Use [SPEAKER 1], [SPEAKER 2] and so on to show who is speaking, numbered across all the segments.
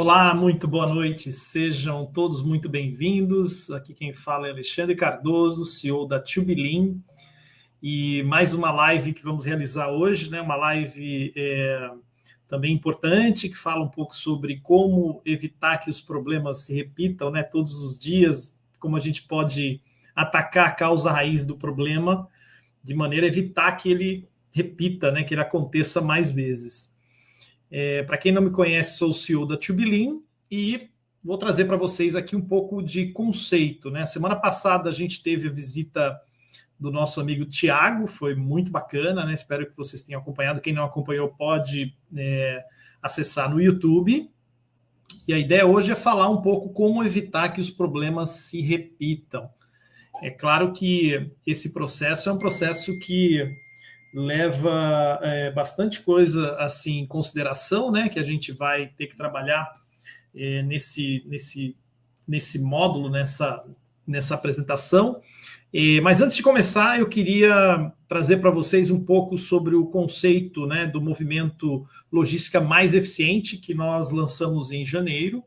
[SPEAKER 1] Olá, muito boa noite, sejam todos muito bem-vindos. Aqui quem fala é Alexandre Cardoso, CEO da Tubilim, e mais uma live que vamos realizar hoje, né? Uma live também importante, que fala um pouco sobre como evitar que os problemas se repitam, né? Todos os dias, como a gente pode atacar a causa raiz do problema, de maneira a evitar que ele repita, né? Que ele aconteça mais vezes. Para quem não me conhece, sou o CEO da Tubilim e vou trazer para vocês aqui um pouco de conceito, né? Semana passada a gente teve a visita do nosso amigo Tiago, foi muito bacana, né? Espero que vocês tenham acompanhado. Quem não acompanhou pode acessar no YouTube. E a ideia hoje é falar um pouco como evitar que os problemas se repitam. É claro que esse processo é um processo que leva bastante coisa assim em consideração, né? Que a gente vai ter que trabalhar nesse módulo, nessa apresentação. Mas antes de começar, eu queria trazer para vocês um pouco sobre o conceito, né, do movimento Logística Mais Eficiente, que nós lançamos em janeiro.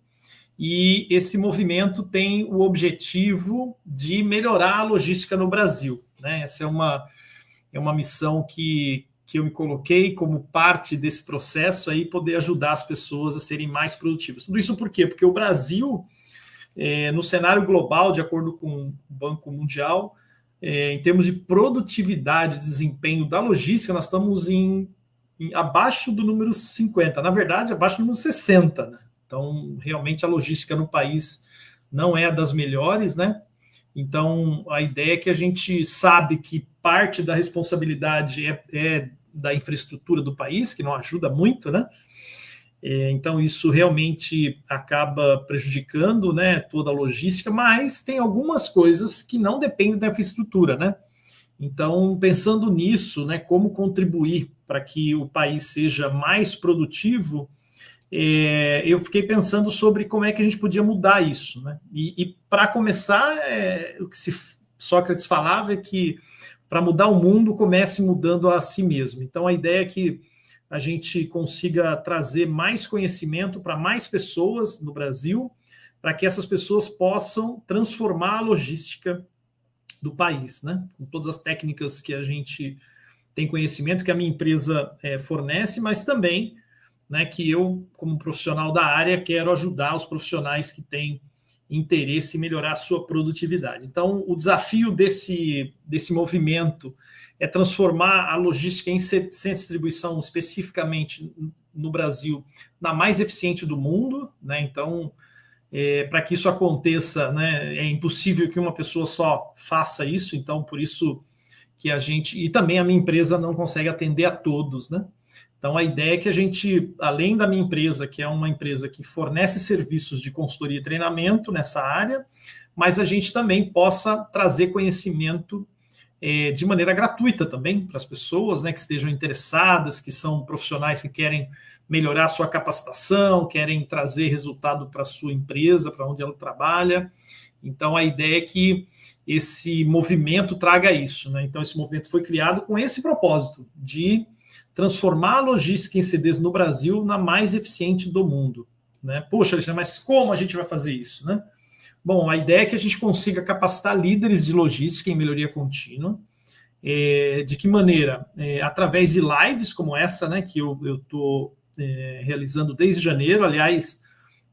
[SPEAKER 1] E esse movimento tem o objetivo de melhorar a logística no Brasil, né? Essa é uma missão que eu me coloquei como parte desse processo aí, poder ajudar as pessoas a serem mais produtivas. Tudo isso por quê? Porque o Brasil, no cenário global, de acordo com o Banco Mundial, em termos de produtividade e desempenho da logística, nós estamos abaixo do número 50, na verdade, abaixo do número 60, né? Então, realmente, a logística no país não é das melhores, né? Então, a ideia é que a gente sabe que parte da responsabilidade é da infraestrutura do país, que não ajuda muito, né? Então, isso realmente acaba prejudicando, né, toda a logística, mas tem algumas coisas que não dependem da infraestrutura, né? Então, pensando nisso, né, como contribuir para que o país seja mais produtivo, eu fiquei pensando sobre como é que a gente podia mudar isso, né? E para começar, o que Sócrates falava é que para mudar o mundo, comece mudando a si mesmo. Então, a ideia é que a gente consiga trazer mais conhecimento para mais pessoas no Brasil, para que essas pessoas possam transformar a logística do país, né? Com todas as técnicas que a gente tem conhecimento, que a minha empresa fornece, mas também, né, que eu, como profissional da área, quero ajudar os profissionais que têm interesse em melhorar a sua produtividade. Então, o desafio desse movimento é transformar a logística em centro de distribuição, especificamente no Brasil, na mais eficiente do mundo, né? Então, para que isso aconteça, né, é impossível que uma pessoa só faça isso, então, por isso que a gente... E também a minha empresa não consegue atender a todos, né? Então, a ideia é que a gente, além da minha empresa, que é uma empresa que fornece serviços de consultoria e treinamento nessa área, mas a gente também possa trazer conhecimento de maneira gratuita também para as pessoas, né, que estejam interessadas, que são profissionais que querem melhorar a sua capacitação, querem trazer resultado para a sua empresa, para onde ela trabalha. Então, a ideia é que esse movimento traga isso, né? Então, esse movimento foi criado com esse propósito de transformar a logística em CDs no Brasil na mais eficiente do mundo, né? Poxa, Alexandre, mas como a gente vai fazer isso, né? Bom, a ideia é que a gente consiga capacitar líderes de logística em melhoria contínua. De que maneira? Através de lives como essa, né, que eu estou realizando desde janeiro. Aliás,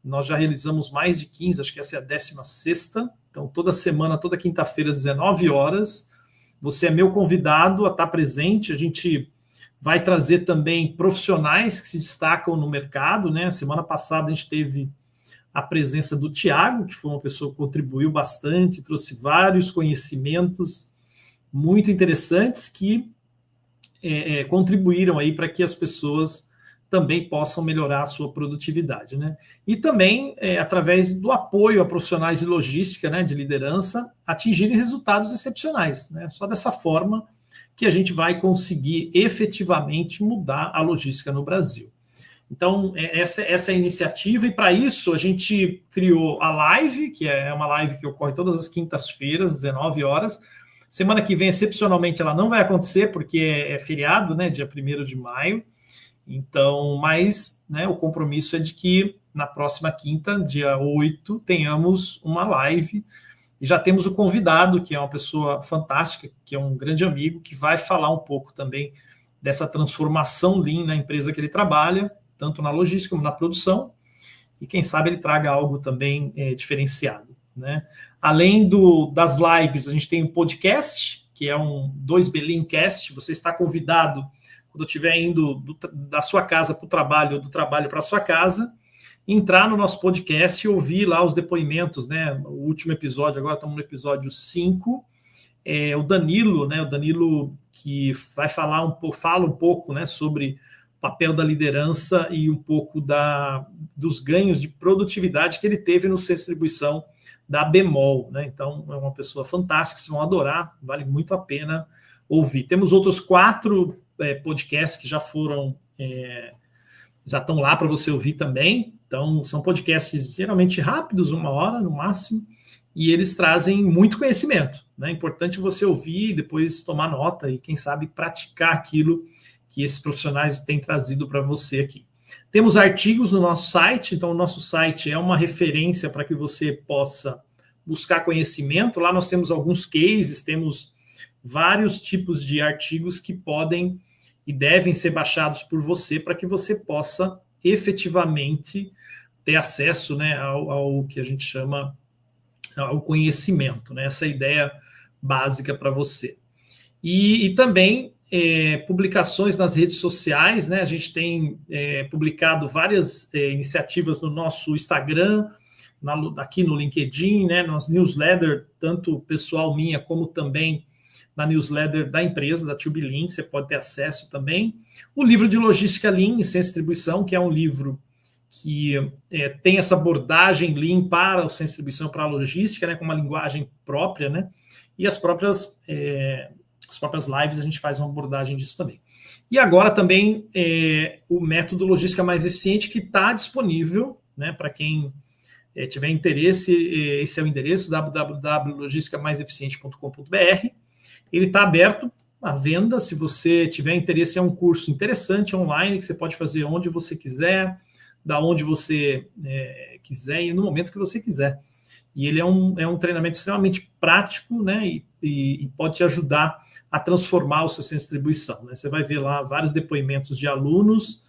[SPEAKER 1] nós já realizamos mais de 15, acho que essa é a 16ª. Então, toda semana, toda quinta-feira, às 19 horas, você é meu convidado a estar presente. A gente vai trazer também profissionais que se destacam no mercado, né? Semana passada a gente teve a presença do Tiago, que foi uma pessoa que contribuiu bastante, trouxe vários conhecimentos muito interessantes que contribuíram aí para que as pessoas também possam melhorar a sua produtividade, né? E também, através do apoio a profissionais de logística, né, de liderança, atingirem resultados excepcionais, né? Só dessa forma que a gente vai conseguir efetivamente mudar a logística no Brasil. Então, essa é a iniciativa, e para isso a gente criou a live, que é uma live que ocorre todas as quintas-feiras, às 19 horas. Semana que vem, excepcionalmente, ela não vai acontecer, porque é feriado, né, dia 1º de maio. Então, mas, né, o compromisso é de que na próxima quinta, dia 8, tenhamos uma live. E já temos o convidado, que é uma pessoa fantástica, que é um grande amigo, que vai falar um pouco também dessa transformação Lean na empresa que ele trabalha, tanto na logística como na produção, e quem sabe ele traga algo também diferenciado, né? Além das lives, a gente tem um podcast, que é um 2B Leancast. Você está convidado, quando estiver indo da sua casa para o trabalho, ou do trabalho para a sua casa, entrar no nosso podcast e ouvir lá os depoimentos, né? O último episódio, agora estamos no episódio 5, o Danilo, né? O Danilo que vai fala um pouco, né, sobre o papel da liderança e um pouco dos ganhos de produtividade que ele teve no centro de distribuição da Bemol, né? Então é uma pessoa fantástica, vocês vão adorar, vale muito a pena ouvir. Temos outros 4 podcasts que já estão lá para você ouvir também. Então são podcasts geralmente rápidos, 1 hora no máximo, e eles trazem muito conhecimento, né? É importante você ouvir, depois tomar nota e, quem sabe, praticar aquilo que esses profissionais têm trazido para você aqui. Temos artigos no nosso site, então o nosso site é uma referência para que você possa buscar conhecimento. Lá nós temos alguns cases, temos vários tipos de artigos que podem e devem ser baixados por você para que você possa efetivamente ter acesso, né, ao que a gente chama ao conhecimento, né? Essa ideia básica para você. E também publicações nas redes sociais, né? A gente tem publicado várias iniciativas no nosso Instagram, aqui no LinkedIn, né? Nas newsletter, tanto pessoal minha como também na newsletter da empresa, da TubeLean, você pode ter acesso também. O livro de Logística Lean e Sem Distribuição, que é um livro que tem essa abordagem Lean para o Sem Distribuição, para a logística, né, com uma linguagem própria, né, e as próprias lives a gente faz uma abordagem disso também. E agora também o método Logística Mais Eficiente, que está disponível, né, para quem tiver interesse. Esse é o endereço, www.logisticamaiseficiente.com.br. Ele está aberto à venda. Se você tiver interesse, é um curso interessante online que você pode fazer onde você quiser, da onde você quiser e no momento que você quiser. E ele é um treinamento extremamente prático, né, e pode te ajudar a transformar o seu centro de distribuição, né? Você vai ver lá vários depoimentos de alunos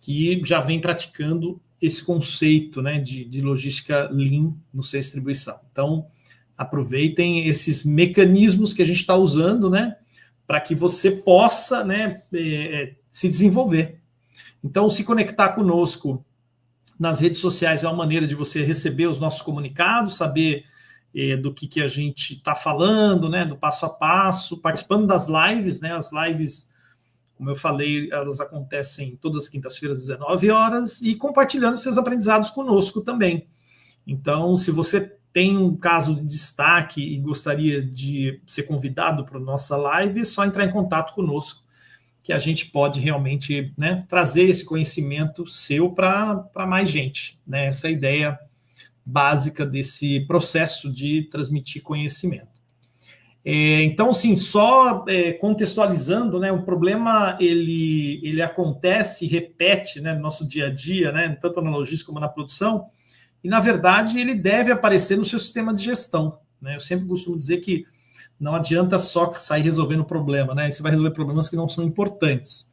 [SPEAKER 1] que já vêm praticando esse conceito, né, de logística Lean no centro de distribuição. Então, aproveitem esses mecanismos que a gente está usando, né, para que você possa, né, se desenvolver. Então, se conectar conosco nas redes sociais é uma maneira de você receber os nossos comunicados, saber do que a gente está falando, né, do passo a passo, participando das lives, né? As lives, como eu falei, elas acontecem todas as quintas-feiras, às 19 horas, e compartilhando seus aprendizados conosco também. Então, se você tem um caso de destaque e gostaria de ser convidado para a nossa live, é só entrar em contato conosco, que a gente pode realmente, né, trazer esse conhecimento seu para mais gente, né? Essa é a ideia básica desse processo de transmitir conhecimento. Então, assim, só contextualizando, né, o problema ele acontece e repete, né, no nosso dia a dia, né, tanto na logística como na produção, e, na verdade, ele deve aparecer no seu sistema de gestão, né? Eu sempre costumo dizer que não adianta só sair resolvendo o problema, né? Você vai resolver problemas que não são importantes.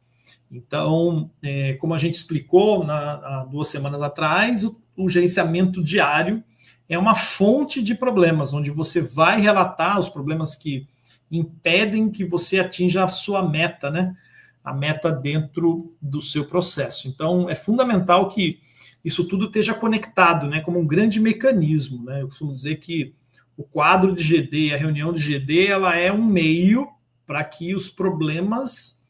[SPEAKER 1] Então, como a gente explicou há 2 semanas atrás, o gerenciamento diário é uma fonte de problemas, onde você vai relatar os problemas que impedem que você atinja a sua meta, né? A meta dentro do seu processo. Então, é fundamental que isso tudo esteja conectado, né? Como um grande mecanismo, né? Eu costumo dizer que o quadro de GD, a reunião de GD, ela é um meio para que os problemas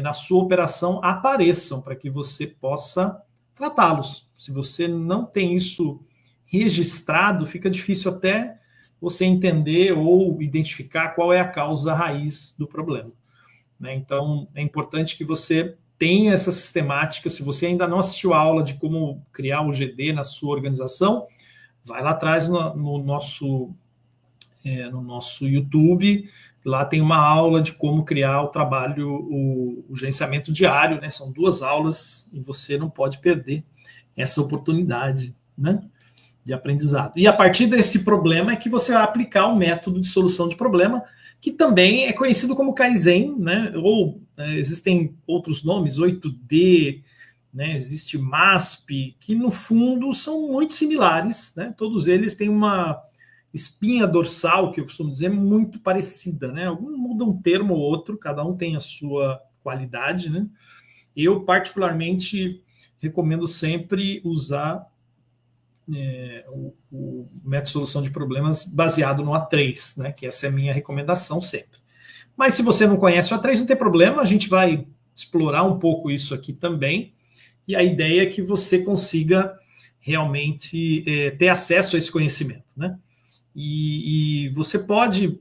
[SPEAKER 1] na sua operação apareçam, para que você possa tratá-los. Se você não tem isso registrado, fica difícil até você entender ou identificar qual é a causa raiz do problema, né? Então, é importante que você tenha essa sistemática. Se você ainda não assistiu a aula de como criar o GD na sua organização, vai lá atrás no nosso YouTube. Lá tem uma aula de como criar o trabalho, o gerenciamento diário, né? São 2 aulas e você não pode perder. essa oportunidade, né, de aprendizado. E a partir desse problema é que você vai aplicar o método de solução de problema, que também é conhecido como Kaizen, né, ou existem outros nomes, 8D, né, existe MASP, que no fundo são muito similares, né, todos eles têm uma espinha dorsal, que eu costumo dizer, muito parecida, né, algum muda um termo ou outro, cada um tem a sua qualidade, né. Eu particularmente recomendo sempre usar o método de solução de problemas baseado no A3, né, que essa é a minha recomendação sempre. Mas se você não conhece o A3, não tem problema, a gente vai explorar um pouco isso aqui também, e a ideia é que você consiga realmente ter acesso a esse conhecimento, né? E você pode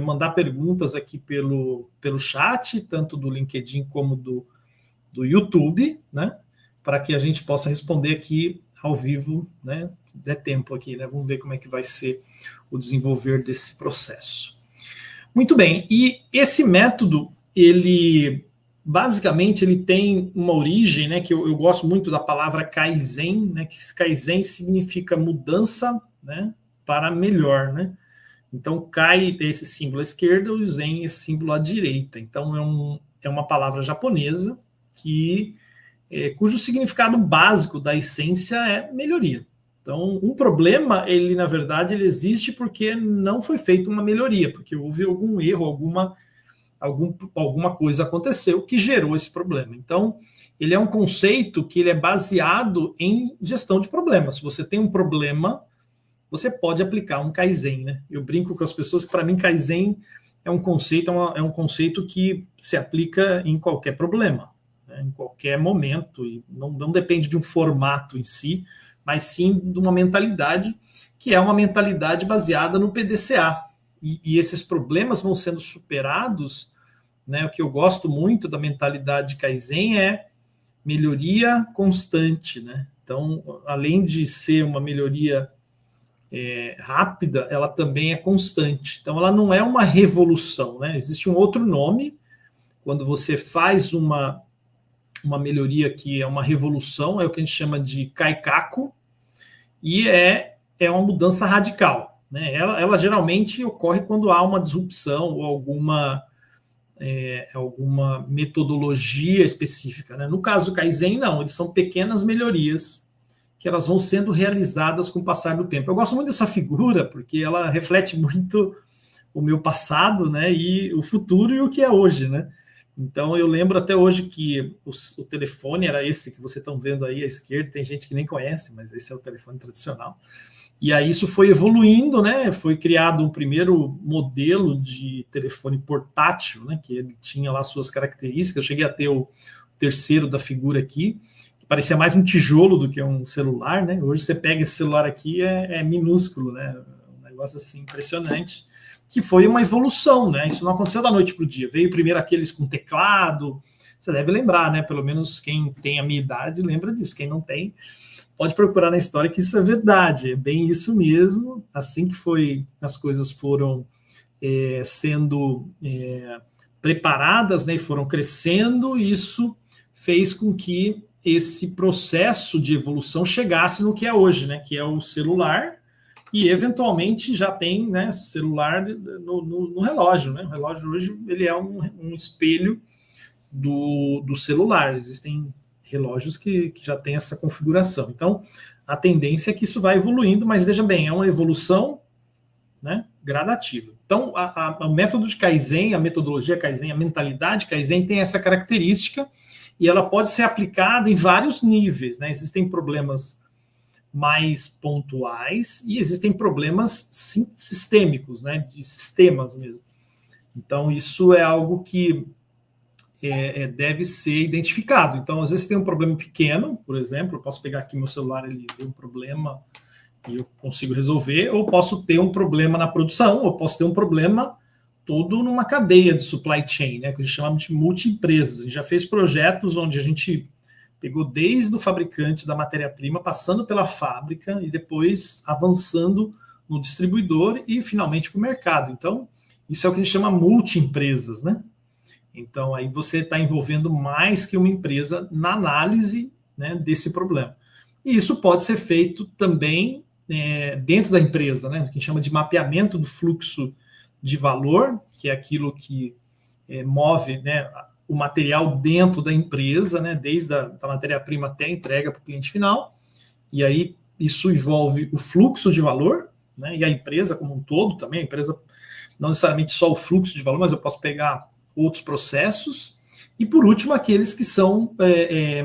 [SPEAKER 1] mandar perguntas aqui pelo chat, tanto do LinkedIn como do YouTube, né? Para que a gente possa responder aqui ao vivo, né? Der tempo aqui, né? Vamos ver como é que vai ser o desenvolver desse processo. Muito bem, e esse método, ele basicamente ele tem uma origem, né? Que eu gosto muito da palavra Kaizen, né? Que Kaizen significa mudança, né? Para melhor, né? Então, Kai é esse símbolo à esquerda e o Zen é esse símbolo à direita. Então, é uma palavra japonesa que cujo significado básico da essência é melhoria. Então, um problema, ele na verdade ele existe porque não foi feita uma melhoria, porque houve algum erro, alguma coisa aconteceu que gerou esse problema. Então, ele é um conceito que ele é baseado em gestão de problemas. Se você tem um problema, você pode aplicar um Kaizen, né? Eu brinco com as pessoas que para mim Kaizen é um conceito que se aplica em qualquer problema, né? Em qualquer momento, e não depende de um formato em si, mas sim de uma mentalidade que é uma mentalidade baseada no PDCA. E esses problemas vão sendo superados, né? O que eu gosto muito da mentalidade Kaizen é melhoria constante, né? Então, além de ser uma melhoria rápida, ela também é constante. Então, ela não é uma revolução, né? Existe um outro nome quando você faz uma melhoria que é uma revolução, é o que a gente chama de kaikaku, e é uma mudança radical, né? Ela geralmente ocorre quando há uma disrupção ou alguma metodologia específica, né? No caso do Kaizen, não, eles são pequenas melhorias que elas vão sendo realizadas com o passar do tempo. Eu gosto muito dessa figura, porque ela reflete muito o meu passado, né, e o futuro e o que é hoje, né? Então, eu lembro até hoje que o telefone era esse que vocês estão vendo aí à esquerda, tem gente que nem conhece, mas esse é o telefone tradicional. E aí isso foi evoluindo, né? Foi criado um primeiro modelo de telefone portátil, né, que ele tinha lá suas características. Eu cheguei a ter o terceiro da figura aqui, parecia mais um tijolo do que um celular, né? Hoje você pega esse celular aqui, é minúsculo, né? Um negócio assim impressionante, que foi uma evolução, né? Isso não aconteceu da noite para o dia. Veio primeiro aqueles com teclado, você deve lembrar, né? Pelo menos quem tem a minha idade lembra disso. Quem não tem, pode procurar na história que isso é verdade, é bem isso mesmo. Assim que as coisas foram sendo preparadas, né? E foram crescendo, isso fez com que esse processo de evolução chegasse no que é hoje, né, que é o celular, e eventualmente já tem, né, celular no relógio, né? O relógio hoje ele é um espelho do celular. Existem relógios que já tem essa configuração. Então, a tendência é que isso vai evoluindo, mas veja bem, é uma evolução, né, gradativa. Então, o método de Kaizen, a metodologia Kaizen, a mentalidade Kaizen tem essa característica, e ela pode ser aplicada em vários níveis, né? Existem problemas mais pontuais e existem problemas sistêmicos, né? De sistemas mesmo. Então, isso é algo que deve ser identificado. Então, às vezes tem um problema pequeno, por exemplo, eu posso pegar aqui meu celular, ele deu um problema e eu consigo resolver, ou posso ter um problema na produção, ou posso ter um problema todo numa cadeia de supply chain, né, que a gente chama de multi-empresas. A gente já fez projetos onde a gente pegou desde o fabricante da matéria-prima, passando pela fábrica e depois avançando no distribuidor e finalmente para o mercado. Então, isso é o que a gente chama multi-empresas, né? Então, aí você está envolvendo mais que uma empresa na análise, né, desse problema. E isso pode ser feito também dentro da empresa, né? Que a gente chama de mapeamento do fluxo de valor, que é aquilo que move, né, o material dentro da empresa, né, desde a matéria-prima até a entrega para o cliente final. E aí isso envolve o fluxo de valor, né, e a empresa como um todo também. A empresa não necessariamente só o fluxo de valor, mas eu posso pegar outros processos. E por último, aqueles que são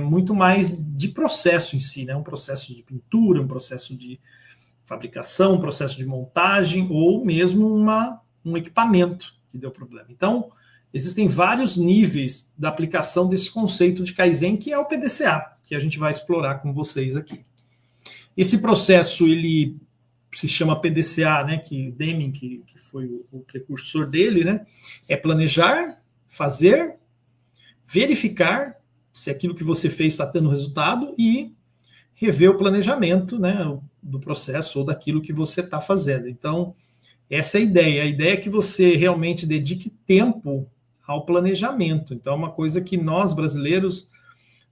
[SPEAKER 1] muito mais de processo em si, né, um processo de pintura, um processo de fabricação, um processo de montagem ou mesmo um equipamento que deu problema. Então, existem vários níveis da aplicação desse conceito de Kaizen, que é o PDCA, que a gente vai explorar com vocês aqui. Esse processo, ele se chama PDCA, né, que Deming, que foi o precursor dele, né, é planejar, fazer, verificar se aquilo que você fez está tendo resultado e rever o planejamento, né, do processo ou daquilo que você está fazendo. Então, essa é a ideia. A ideia é que você realmente dedique tempo ao planejamento. Então, é uma coisa que nós, brasileiros,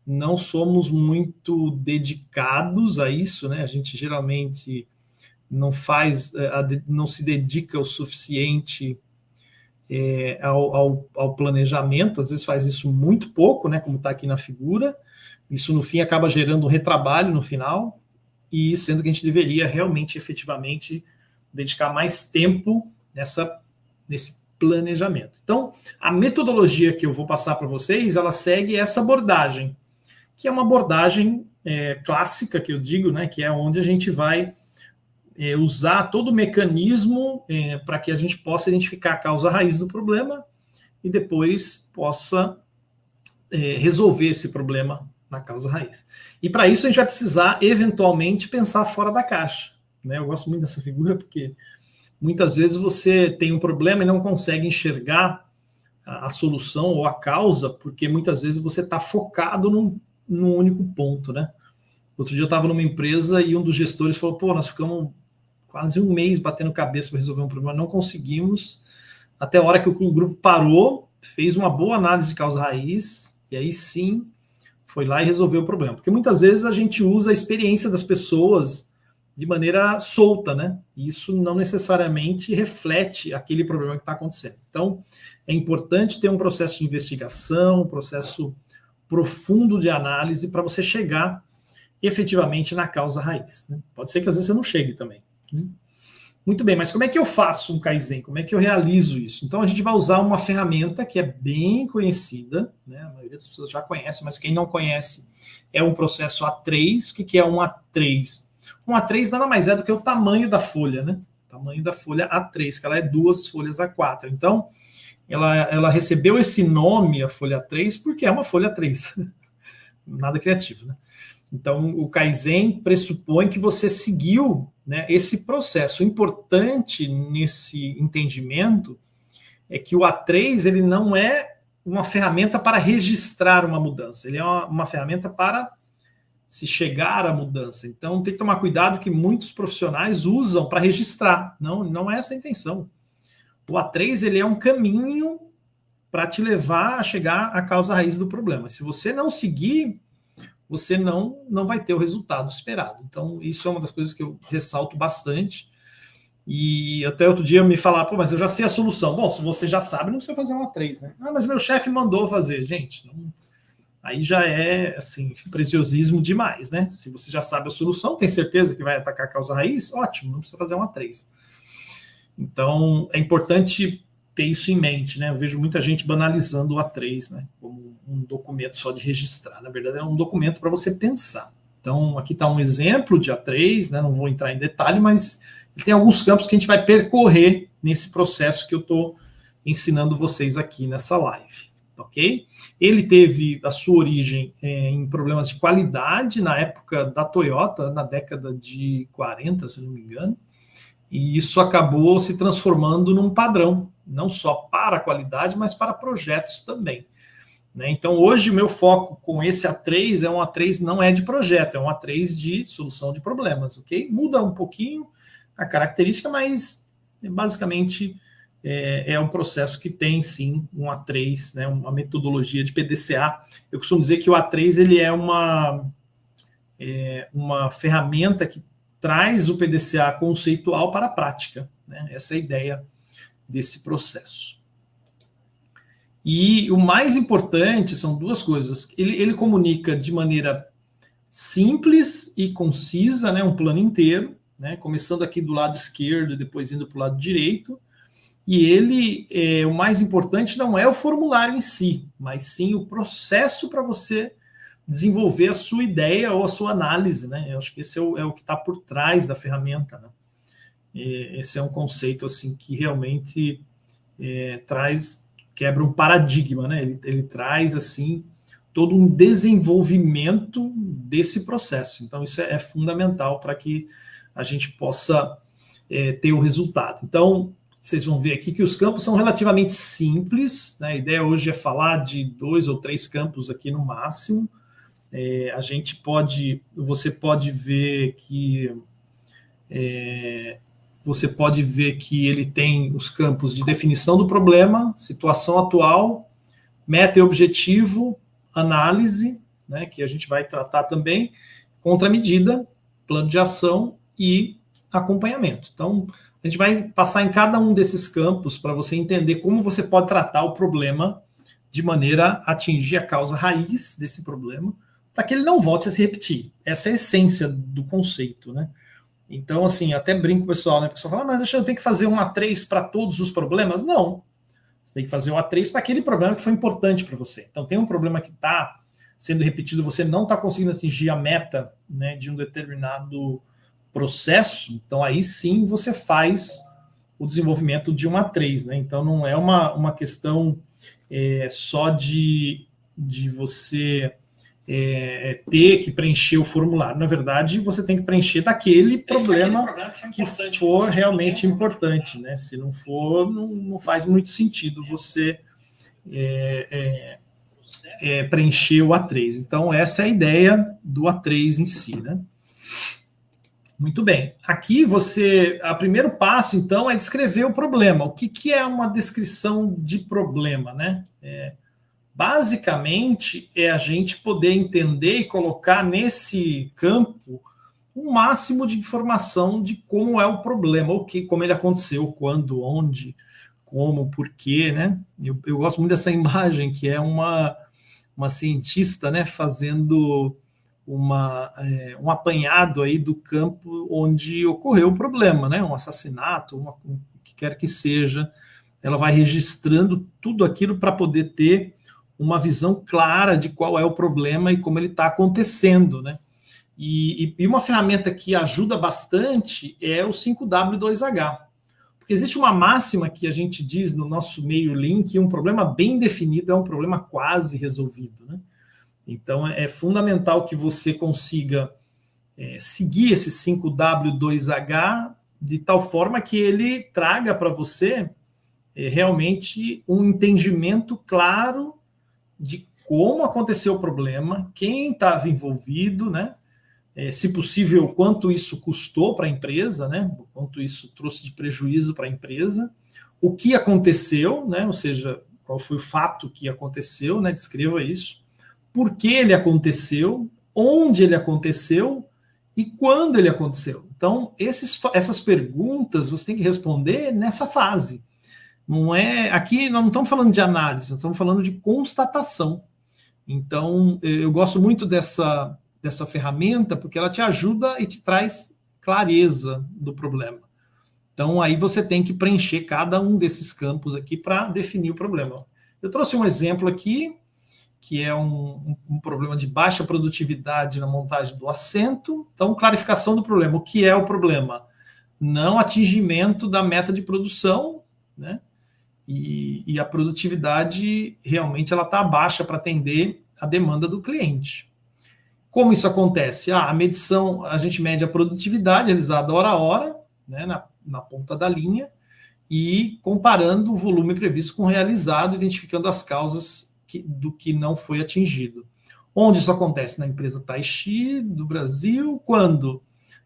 [SPEAKER 1] não somos muito dedicados a isso, né? A gente geralmente não não se dedica o suficiente ao planejamento, às vezes faz isso muito pouco, né? Como está aqui na figura. Isso, no fim, acaba gerando um retrabalho no final, e sendo que a gente deveria realmente, efetivamente, dedicar mais tempo nesse planejamento. Então, a metodologia que eu vou passar para vocês, ela segue essa abordagem, que é uma abordagem clássica, que eu digo, né, que é onde a gente vai usar todo o mecanismo para que a gente possa identificar a causa raiz do problema e depois possa resolver esse problema na causa raiz. E para isso a gente vai precisar, eventualmente, pensar fora da caixa. Né? Eu gosto muito dessa figura porque muitas vezes você tem um problema e não consegue enxergar a solução ou a causa, porque muitas vezes você está focado num único ponto, né? Outro dia eu estava numa empresa e um dos gestores falou, pô, nós ficamos quase um mês batendo cabeça para resolver um problema, não conseguimos, até a hora que o grupo parou, fez uma boa análise de causa raiz, e aí sim foi lá e resolveu o problema. Porque muitas vezes a gente usa a experiência das pessoas de maneira solta, né? E isso não necessariamente reflete aquele problema que está acontecendo. Então, é importante ter um processo de investigação, um processo profundo de análise para você chegar efetivamente na causa raiz. Né? Pode ser que às vezes você não chegue também. Né? Muito bem, mas como é que eu faço um Kaizen? Como é que eu realizo isso? Então, a gente vai usar uma ferramenta que é bem conhecida, né? A maioria das pessoas já conhece, mas quem não conhece é um processo A3. O que é um A3? Um A3 nada mais é do que o tamanho da folha, né? O tamanho da folha A3, que ela é 2 folhas A4. Então, ela recebeu esse nome, a folha A3, porque é uma folha A3. Nada criativo, né? Então, o Kaizen pressupõe que você seguiu, né, esse processo. O importante nesse entendimento é que o A3 ele não é uma ferramenta para registrar uma mudança, ele é uma ferramenta para se chegar à mudança. Então, tem que tomar cuidado que muitos profissionais usam para registrar. Não é essa a intenção. O A3 ele é um caminho para te levar a chegar à causa raiz do problema. Se você não seguir, você não vai ter o resultado esperado. Então, isso é uma das coisas que eu ressalto bastante. E até outro dia me falaram, pô, mas eu já sei a solução. Bom, se você já sabe, não precisa fazer uma 3, né? Ah, mas meu chefe mandou fazer. Gente, aí já é, assim, preciosismo demais, né? Se você já sabe a solução, tem certeza que vai atacar a causa raiz, ótimo, não precisa fazer uma 3. Então, é importante ter isso em mente, né? Eu vejo muita gente banalizando o A3, né? Como um documento só de registrar. Na verdade, é um documento para você pensar. Então, aqui está um exemplo de A3, né? Não vou entrar em detalhe, mas tem alguns campos que a gente vai percorrer nesse processo que eu estou ensinando vocês aqui nessa live, ok? Ele teve a sua origem em problemas de qualidade na época da Toyota, na década de 40, se não me engano, e isso acabou se transformando num padrão, não só para a qualidade, mas para projetos também. Né? Então, hoje, o meu foco com esse A3 é um A3 não é de projeto, é um A3 de solução de problemas, ok? Muda um pouquinho a característica, mas basicamente é um processo que tem, sim, um A3, né? Uma metodologia de PDCA. Eu costumo dizer que o A3 ele é uma ferramenta que traz o PDCA conceitual para a prática, né? Essa é a ideia desse processo. E o mais importante são duas coisas. Ele comunica de maneira simples e concisa, né? Um plano inteiro, né? Começando aqui do lado esquerdo, depois indo para o lado direito. E o mais importante não é o formulário em si, mas sim o processo para você desenvolver a sua ideia ou a sua análise, né? Eu acho que esse é o que está por trás da ferramenta, né? Esse é um conceito assim que realmente quebra um paradigma, né? Ele traz assim todo um desenvolvimento desse processo. Então isso é fundamental para que a gente possa ter o resultado. Então vocês vão ver aqui que os campos são relativamente simples, né? A ideia hoje é falar de 2 ou 3 campos aqui no máximo. Você pode ver que ele tem os campos de definição do problema, situação atual, meta e objetivo, análise, né, que a gente vai tratar também, contramedida, plano de ação e acompanhamento. Então, a gente vai passar em cada um desses campos para você entender como você pode tratar o problema de maneira a atingir a causa raiz desse problema, para que ele não volte a se repetir. Essa é a essência do conceito, né? Então, assim, até brinco, pessoal, né? O pessoal fala, mas eu tenho que fazer um A3 para todos os problemas? Não. Você tem que fazer um A3 para aquele problema que foi importante para você. Então, tem um problema que está sendo repetido, você não está conseguindo atingir a meta, né, de um determinado processo, então aí sim você faz o desenvolvimento de um A3, né? Então, não é uma questão só de você ter que preencher o formulário. Na verdade, você tem que preencher daquele problema que for realmente importante, né? Se não for, não faz muito sentido você preencher o A3. Então, essa é a ideia do A3 em si, né? Muito bem. Aqui o primeiro passo, então, é descrever o problema. O que é uma descrição de problema, né? Basicamente, é a gente poder entender e colocar nesse campo o máximo de informação de como é o problema, como ele aconteceu, quando, onde, como, porquê, né? Eu gosto muito dessa imagem, que é uma cientista, né, fazendo um apanhado aí do campo onde ocorreu o problema, né? Um assassinato, o que quer que seja. Ela vai registrando tudo aquilo para poder ter uma visão clara de qual é o problema e como ele está acontecendo, né? E uma ferramenta que ajuda bastante é o 5W2H, porque existe uma máxima que a gente diz no nosso meio Lean que um problema bem definido é um problema quase resolvido, né? Então é fundamental que você consiga seguir esse 5W2H de tal forma que ele traga para você realmente um entendimento claro de como aconteceu o problema, quem estava envolvido, né? Se possível, quanto isso custou para a empresa, né? Quanto isso trouxe de prejuízo para a empresa, o que aconteceu, né? Ou seja, qual foi o fato que aconteceu, né? Descreva isso, por que ele aconteceu, onde ele aconteceu e quando ele aconteceu. Então, essas perguntas você tem que responder nessa fase. Aqui nós não estamos falando de análise, nós estamos falando de constatação. Então, eu gosto muito dessa ferramenta, porque ela te ajuda e te traz clareza do problema. Então, aí você tem que preencher cada um desses campos aqui para definir o problema. Eu trouxe um exemplo aqui, que é um problema de baixa produtividade na montagem do assento. Então, clarificação do problema. O que é o problema? Não atingimento da meta de produção, né? E a produtividade realmente ela está baixa para atender a demanda do cliente. Como isso acontece? A medição, a gente mede a produtividade realizada hora a hora, né, na ponta da linha, e comparando o volume previsto com o realizado, identificando as causas do que não foi atingido. Onde isso acontece? Na empresa Taishi do Brasil, quando?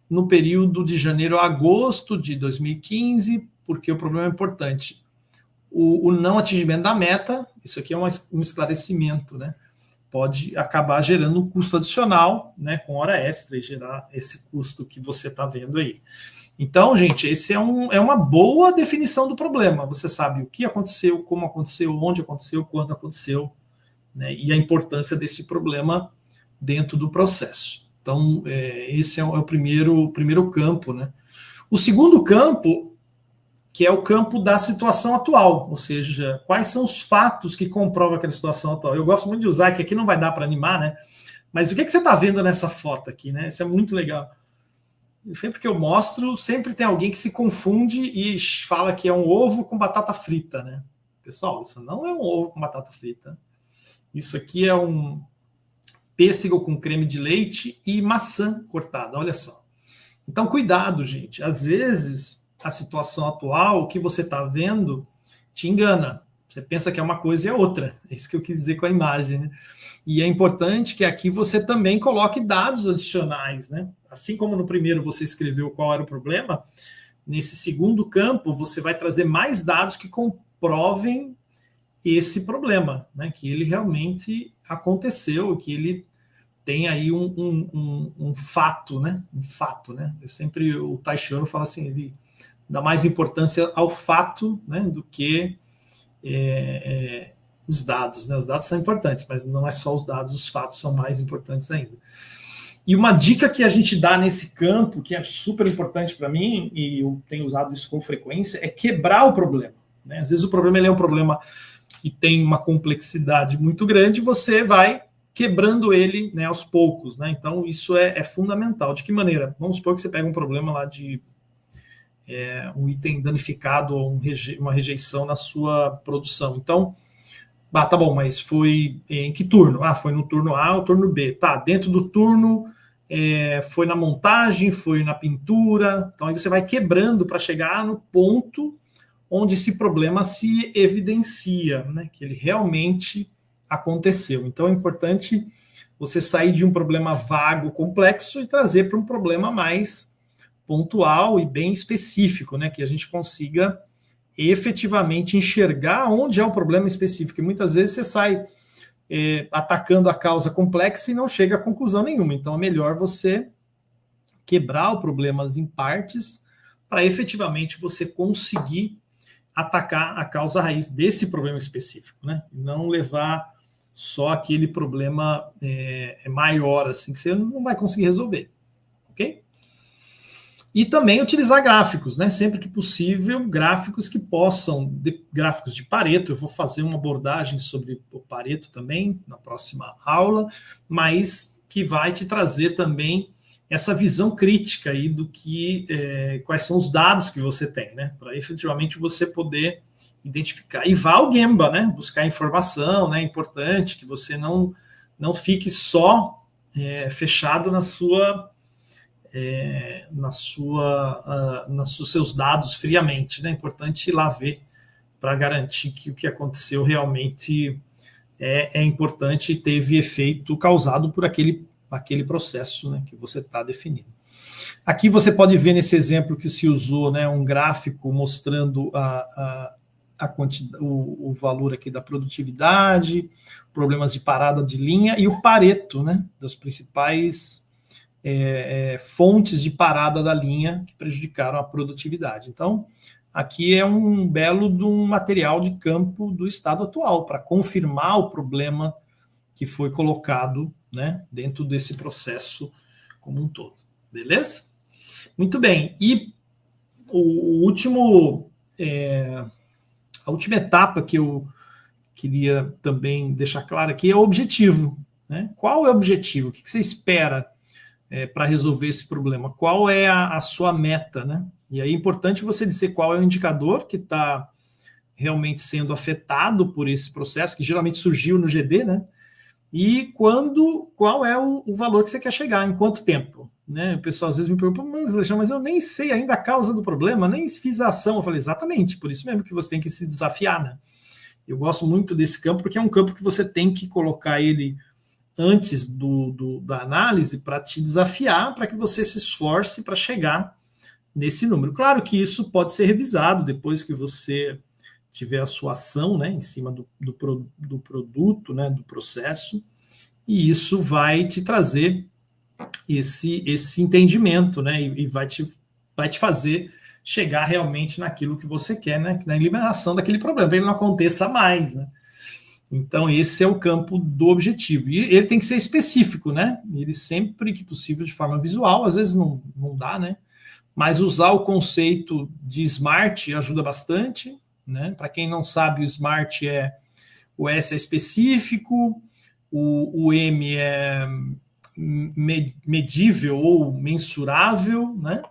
[SPEAKER 1] No período de janeiro a agosto de 2015, porque o problema é importante. O não atingimento da meta, isso aqui é um esclarecimento, né? pode acabar gerando um custo adicional, né, com hora extra, e gerar esse custo que você está vendo aí. Então, gente, esse é uma boa definição do problema. Você sabe o que aconteceu, como aconteceu, onde aconteceu, quando aconteceu, né, e a importância desse problema dentro do processo. Então, esse é o primeiro campo, né? O segundo campo, que é o campo da situação atual, ou seja, quais são os fatos que comprovam aquela situação atual. Eu gosto muito de usar, que aqui não vai dar para animar, né? Mas o que você está vendo nessa foto aqui, né? Isso é muito legal. Sempre que eu mostro, sempre tem alguém que se confunde e fala que é um ovo com batata frita, né? Pessoal, isso não é um ovo com batata frita. Isso aqui é um pêssego com creme de leite e maçã cortada, olha só. Então, cuidado, gente. Às vezes, a situação atual, o que você está vendo, te engana. Você pensa que é uma coisa e é outra. É isso que eu quis dizer com a imagem, né? E é importante que aqui você também coloque dados adicionais, né? Assim como no primeiro você escreveu qual era o problema, nesse segundo campo você vai trazer mais dados que comprovem esse problema, né? Que ele realmente aconteceu, que ele tem aí um fato, né? Um fato, né? O Taishiano fala assim, ele dá mais importância ao fato, né, do que os dados, né? Os dados são importantes, mas não é só os dados, os fatos são mais importantes ainda. E uma dica que a gente dá nesse campo, que é super importante para mim, e eu tenho usado isso com frequência, é quebrar o problema, né? Às vezes o problema ele é um problema que tem uma complexidade muito grande, você vai quebrando ele, né, aos poucos, né? Então isso é fundamental. De que maneira? Vamos supor que você pega um problema lá de um item danificado ou uma rejeição na sua produção. Então, tá bom, mas foi em que turno? Foi no turno A ou turno B. Tá, dentro do turno foi na montagem, foi na pintura. Então aí você vai quebrando para chegar no ponto onde esse problema se evidencia, né, que ele realmente aconteceu. Então é importante você sair de um problema vago, complexo, e trazer para um problema mais pontual e bem específico, né, que a gente consiga efetivamente enxergar onde é o problema específico. E muitas vezes você sai atacando a causa complexa e não chega a conclusão nenhuma. Então é melhor você quebrar o problema em partes para efetivamente você conseguir atacar a causa raiz desse problema específico, né? E não levar só aquele problema maior, assim, que você não vai conseguir resolver, ok? E também utilizar gráficos, né? Sempre que possível, gráficos que possam, gráficos de Pareto. Eu vou fazer uma abordagem sobre o Pareto também na próxima aula, mas que vai te trazer também essa visão crítica aí do que quais são os dados que você tem, né? Para efetivamente você poder identificar. E vá ao Gemba, né? Buscar informação, né? É importante que você não fique só fechado nos seus dados friamente, né? É importante ir lá ver para garantir que o que aconteceu realmente é importante e teve efeito causado por aquele processo, né, que você está definindo. Aqui você pode ver nesse exemplo que se usou, né, um gráfico mostrando o valor aqui da produtividade, problemas de parada de linha e o Pareto, né, das principais fontes de parada da linha que prejudicaram a produtividade. Então, aqui é um belo de um material de campo do estado atual, para confirmar o problema que foi colocado, né, dentro desse processo como um todo. Beleza? Muito bem. E a última etapa que eu queria também deixar clara aqui é o objetivo, né? Qual é o objetivo? O que você espera para resolver esse problema? Qual é a sua meta, né? E aí é importante você dizer qual é o indicador que está realmente sendo afetado por esse processo, que geralmente surgiu no GD, né? E qual é o valor que você quer chegar, em quanto tempo, né? O pessoal às vezes me pergunta, mas eu nem sei ainda a causa do problema, nem fiz a ação. Eu falei, exatamente, por isso mesmo que você tem que se desafiar, né? Eu gosto muito desse campo, porque é um campo que você tem que colocar ele antes da análise para te desafiar, para que você se esforce para chegar nesse número. Claro que isso pode ser revisado depois que você tiver a sua ação, né, em cima do produto, né, do processo, e isso vai te trazer esse entendimento, né? E vai te fazer chegar realmente naquilo que você quer, né? Na eliminação daquele problema, para ele não aconteça mais, né? Então, esse é o campo do objetivo. E ele tem que ser específico, né? Ele sempre que possível, de forma visual, às vezes não dá, né? Mas usar o conceito de SMART ajuda bastante, né? Para quem não sabe, o SMART o S é específico, o M é medível ou mensurável, né?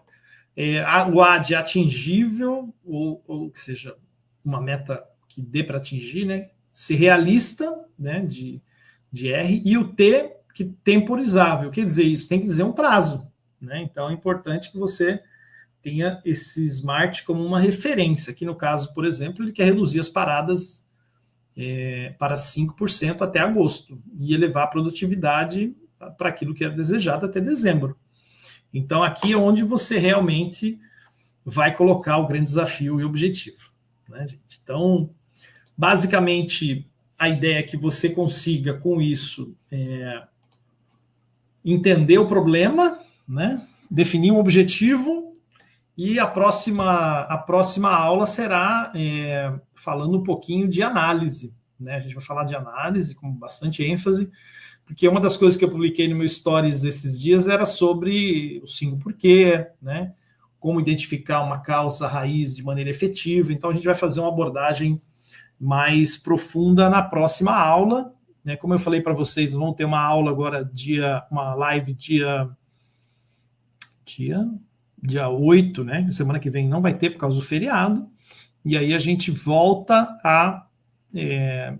[SPEAKER 1] O A de atingível, ou que seja uma meta que dê para atingir, né? Ser realista, né? De R, e o T, que temporizável. Quer dizer isso? Tem que dizer um prazo, né? Então é importante que você tenha esse SMART como uma referência. Aqui no caso, por exemplo, ele quer reduzir as paradas para 5% até agosto e elevar a produtividade para aquilo que era desejado até dezembro. Então, aqui é onde você realmente vai colocar o grande desafio e objetivo, né, gente? Então, basicamente, a ideia é que você consiga, com isso, entender o problema, né, definir um objetivo, e a próxima aula será falando um pouquinho de análise, né? A gente vai falar de análise com bastante ênfase, porque uma das coisas que eu publiquei no meu Stories esses dias era sobre os 5 porquê, né? Como identificar uma causa raiz de maneira efetiva. Então, a gente vai fazer uma abordagem mais profunda na próxima aula, né? Como eu falei para vocês, vão ter uma aula agora, uma live dia 8, né? Semana que vem não vai ter por causa do feriado. E aí a gente volta a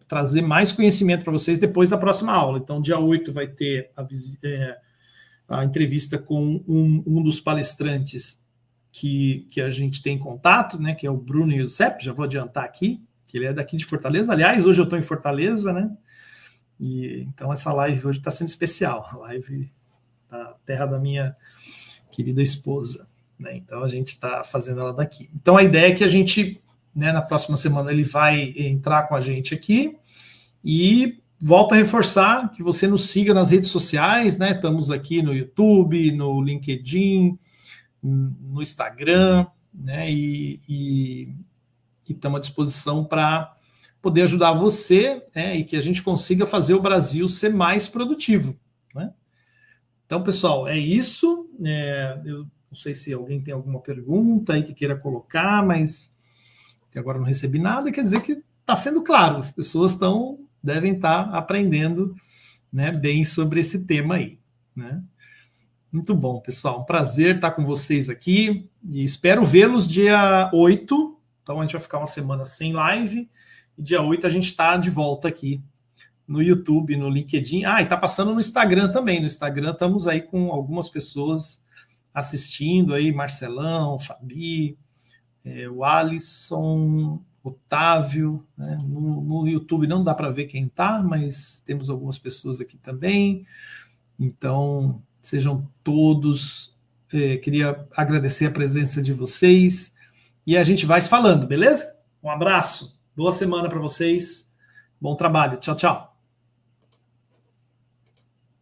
[SPEAKER 1] trazer mais conhecimento para vocês depois da próxima aula. Então, dia 8 vai ter a entrevista com um dos palestrantes que a gente tem contato, né? Que é o Bruno Youssef, já vou adiantar aqui, que ele é daqui de Fortaleza. Aliás, hoje eu estou em Fortaleza, né? E então essa live hoje está sendo especial, a live da terra da minha querida esposa, né? Então a gente está fazendo ela daqui. Então a ideia é que a gente, né, na próxima semana ele vai entrar com a gente aqui, e volto a reforçar que você nos siga nas redes sociais, né? Estamos aqui no YouTube, no LinkedIn, no Instagram, né? E estamos à disposição para poder ajudar você, né? E que a gente consiga fazer o Brasil ser mais produtivo, né? Então, pessoal, é isso. Eu não sei se alguém tem alguma pergunta aí que queira colocar, mas até agora não recebi nada. Quer dizer que está sendo claro, as pessoas devem estar aprendendo, né, bem sobre esse tema aí, né? Muito bom, pessoal. Um prazer estar com vocês aqui e espero vê-los dia 8. Então, a gente vai ficar uma semana sem live e dia 8 a gente está de volta aqui no YouTube, no LinkedIn. E está passando no Instagram também. No Instagram estamos aí com algumas pessoas assistindo aí, Marcelão, Fabi, o Alisson, Otávio, né? No YouTube não dá para ver quem está, mas temos algumas pessoas aqui também. Então, sejam todos... queria agradecer a presença de vocês e a gente vai se falando, beleza? Um abraço, boa semana para vocês, bom trabalho, tchau, tchau.